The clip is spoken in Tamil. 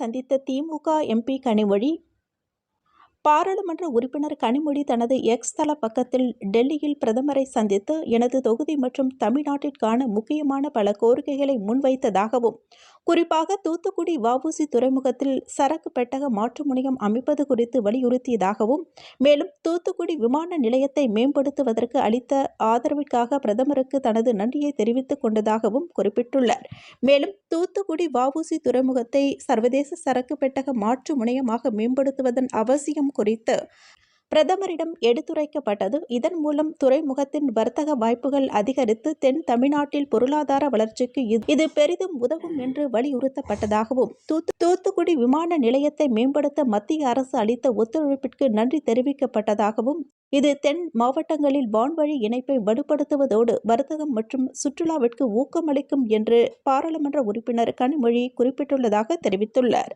சந்தித்த திமுக எம்பி கனிமொழி. பாராளுமன்ற உறுப்பினர் கனிமொழி தனது எக்ஸ் தள பக்கத்தில் டெல்லியில் பிரதமரை சந்தித்து எனது தொகுதி மற்றும் தமிழ்நாட்டிற்கான முக்கியமான பல கோரிக்கைகளை முன்வைத்ததாகவும், குறிப்பாக தூத்துக்குடி வ.உ.சி. துறைமுகத்தில் சரக்கு பெட்டக மாற்று முனையம் அமைப்பது குறித்து வலியுறுத்தியதாகவும், மேலும் தூத்துக்குடி விமான நிலையத்தை மேம்படுத்துவதற்கு அளித்த ஆதரவிற்காக பிரதமருக்கு தனது நன்றியை தெரிவித்துக் கொண்டதாகவும் குறிப்பிட்டுள்ளார். மேலும் தூத்துக்குடி வ.உ.சி. துறைமுகத்தை சர்வதேச சரக்கு பெட்டக மாற்று முனையமாக மேம்படுத்துவதன் அவசியம் குறித்து பிரதமரிடம் எடுத்துரைக்கப்பட்டது. இதன் மூலம் துறைமுகத்தின் வர்த்தக வாய்ப்புகள் அதிகரித்து தென் தமிழ்நாட்டில் பொருளாதார வளர்ச்சிக்கு இது பெரிதும் உதவும் என்று வலியுறுத்தப்பட்டதாகவும், தூத்துக்குடி விமான நிலையத்தை மேம்படுத்த மத்திய அரசு அளித்த ஒத்துழைப்பிற்கு நன்றி தெரிவிக்கப்பட்டதாகவும், இது தென் மாவட்டங்களில் வான்வழி இணைப்பை வலுப்படுத்துவதோடு வர்த்தகம் மற்றும் சுற்றுலாவிற்கு ஊக்கமளிக்கும் என்று பாராளுமன்ற உறுப்பினர் கனிமொழி குறிப்பிட்டுள்ளதாக தெரிவித்துள்ளார்.